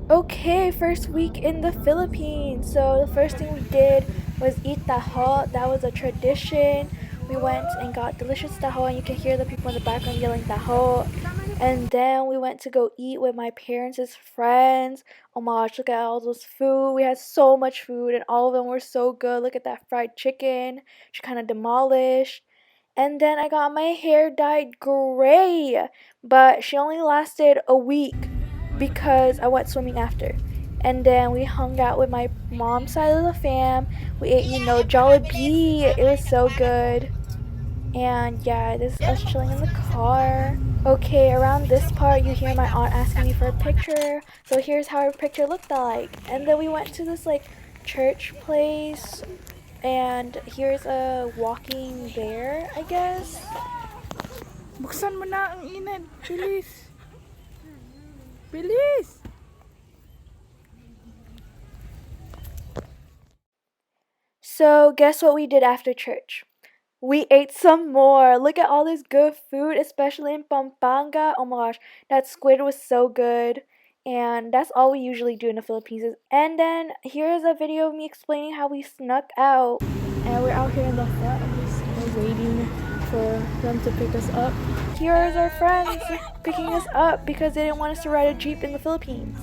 Okay, first week in the Philippines. So the first thing we did was eat taho. That was a tradition. We went and got delicious taho, and you can hear the people in the background yelling taho. And then we went to go eat with my parents' friends. Oh my gosh, look at all those food. We had so much food, and all of them were so good. Look at that fried chicken. She kind of demolished. And then I got my hair dyed gray, but she only lasted a week because I went swimming after. And then we hung out with my mom's side of the fam. We ate, Jollibee. It was so good. And yeah, this is us chilling in the car. Okay, around this part, you hear my aunt asking me for a picture. So here's how her picture looked like. And then we went to this like church place. And here's a walking bear, I guess. Buksan mo na ang init. Bilis. Bilis. So guess what we did after church? We ate some more. Look at all this good food, especially in Pampanga. Oh my gosh, that squid was so good. And that's all we usually do in the Philippines. And then here's a video of me explaining how we snuck out. And we're out here in the front. We're waiting for them to pick us up. Here's our friends picking us up because they didn't want us to ride a Jeep in the Philippines.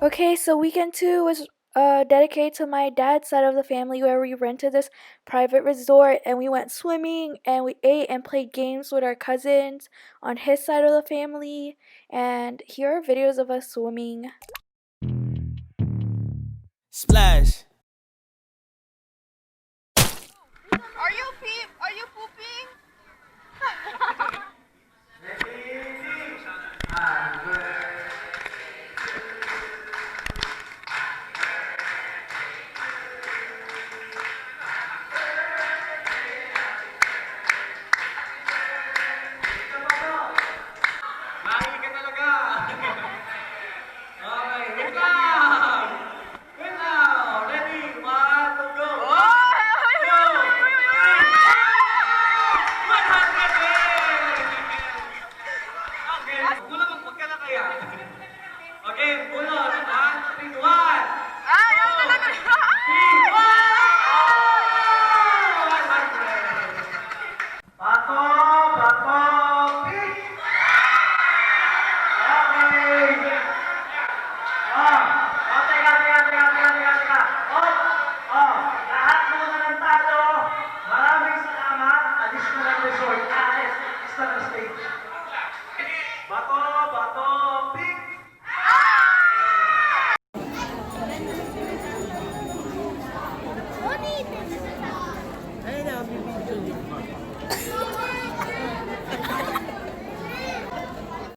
Okay, so weekend 2 was dedicated to my dad's side of the family where we rented this private resort and we went swimming and we ate and played games with our cousins on his side of the family. And here are videos of us swimming. Splash. Are you pooping? Mahi ka talaga. Okay, wait lang. Wait lang. Ready? 1, 2, go. 1, 2, 3. 100 eh. Okay, wag ka na kaya. Okay, bunot. 1, 3, 1. Ah, yun talaga. 3, 100. Bato, bato, pick. Okay. Teka. Lahat muna ng talo. Maraming salamat. Alis ko ng resort. Alis na ng stage. Bato, pick.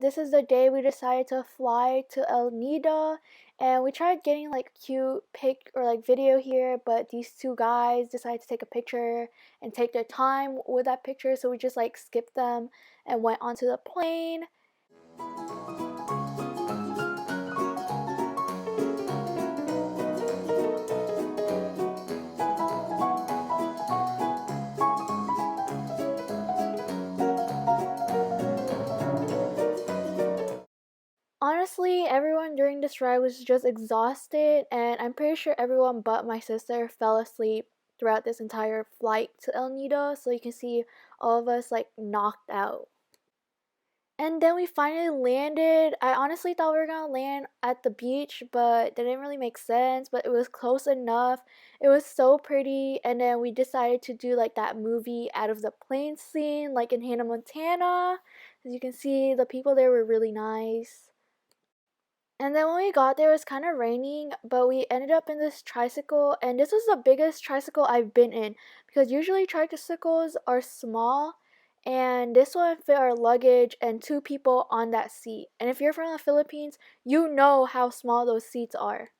This is the day we decided to fly to El Nido, and we tried getting like cute pic or like video here, but these two guys decided to take a picture and take their time with that picture, so we just like skipped them and went onto the plane. Honestly, everyone during this ride was just exhausted, and I'm pretty sure everyone but my sister fell asleep throughout this entire flight to El Nido, so you can see all of us like knocked out. And then we finally landed. I honestly thought we were gonna land at the beach, but that didn't really make sense, but it was close enough. It was so pretty, and then we decided to do like that movie out of the plane scene, like in Hannah Montana. As you can see, the people there were really nice. And then when we got there, it was kind of raining, but we ended up in this tricycle, and this was the biggest tricycle I've been in because usually tricycles are small, and this one fit our luggage and two people on that seat. And if you're from the Philippines, you know how small those seats are.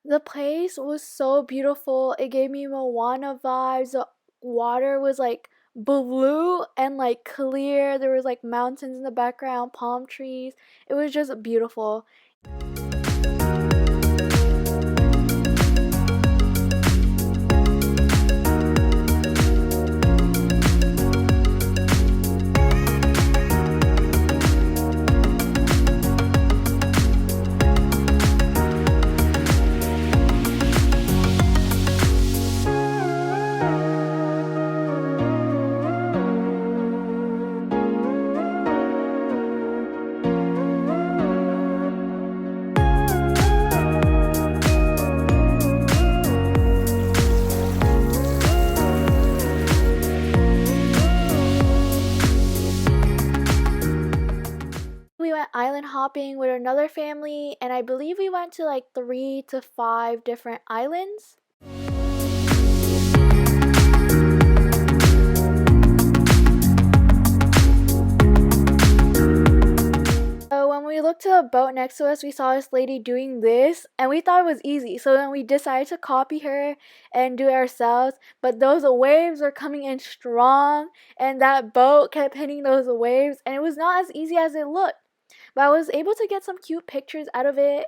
The place was so beautiful. It gave me Moana vibes. The water was like blue and like clear. There was like mountains in the background, palm trees. It was just beautiful. went island hopping with another family, and I believe we went to like 3 to 5 different islands. So when we looked to a boat next to us, we saw this lady doing this, and we thought it was easy. So then we decided to copy her and do it ourselves. But those waves were coming in strong, and that boat kept hitting those waves, and it was not as easy as it looked. But I was able to get some cute pictures out of it.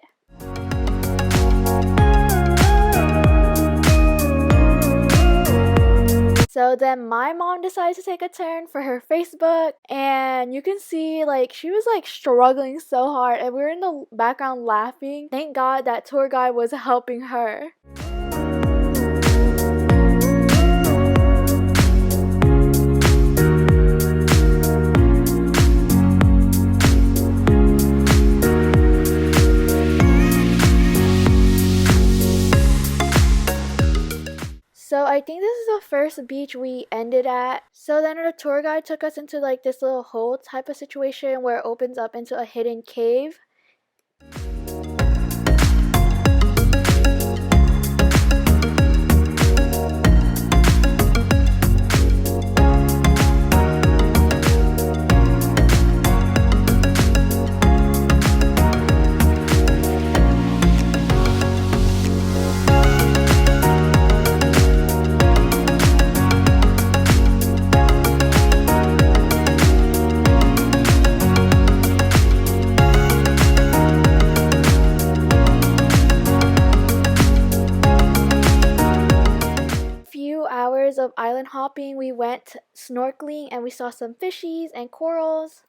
So then my mom decided to take a turn for her Facebook, and you can see like she was like struggling so hard, and we were in the background laughing. Thank God that tour guide was helping her. So I think this is the first beach we ended at. So then the tour guide took us into like this little hole type of situation where it opens up into a hidden cave. Of island hopping, we went snorkeling and we saw some fishies and corals.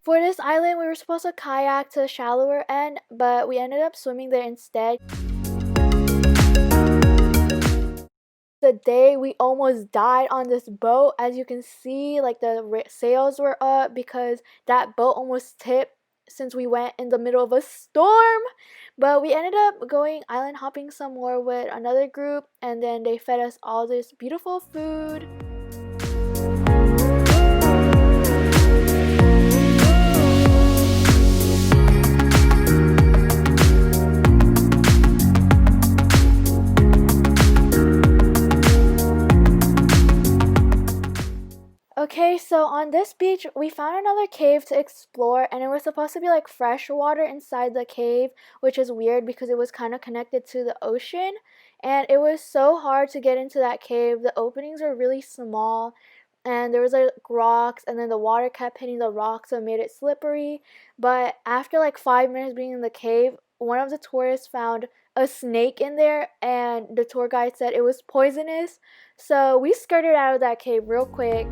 For this island, we were supposed to kayak to the shallower end, but we ended up swimming there instead. The day we almost died on this boat, as you can see, like the sails were up because that boat almost tipped since we went in the middle of a storm. But we ended up going island hopping some more with another group, and then they fed us all this beautiful food. Okay, so on this beach, we found another cave to explore, and it was supposed to be like fresh water inside the cave, which is weird because it was kind of connected to the ocean, and it was so hard to get into that cave. The openings were really small, and there was like rocks, and then the water kept hitting the rocks, so it made it slippery. But after like 5 minutes being in the cave, one of the tourists found a snake in there, and the tour guide said it was poisonous, so we skirted out of that cave real quick.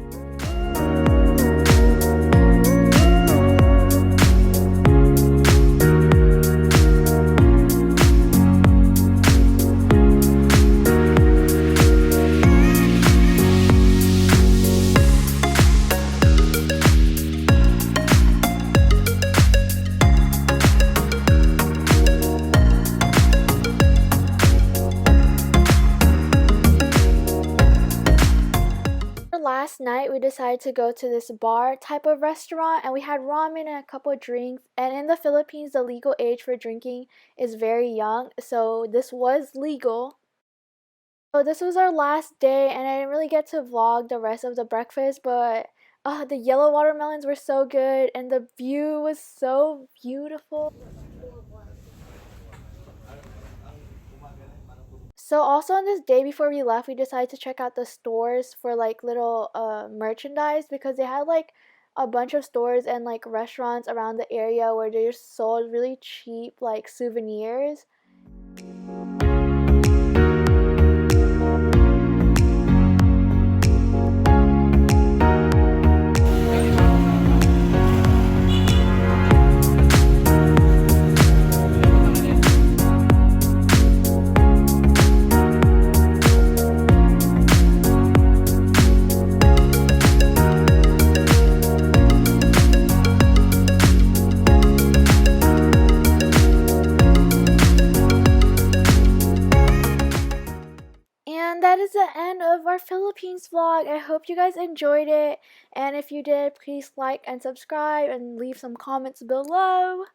Last night we decided to go to this bar type of restaurant, and we had ramen and a couple of drinks. And in the Philippines, the legal age for drinking is very young, so this was legal. So this was our last day, and I didn't really get to vlog the rest of the breakfast, but the yellow watermelons were so good, and the view was so beautiful. So also on this day before we left, we decided to check out the stores for like little merchandise, because they had like a bunch of stores and like restaurants around the area where they just sold really cheap like souvenirs. that is the end of our Philippines vlog. I hope you guys enjoyed it. And if you did, please like and subscribe and leave some comments below.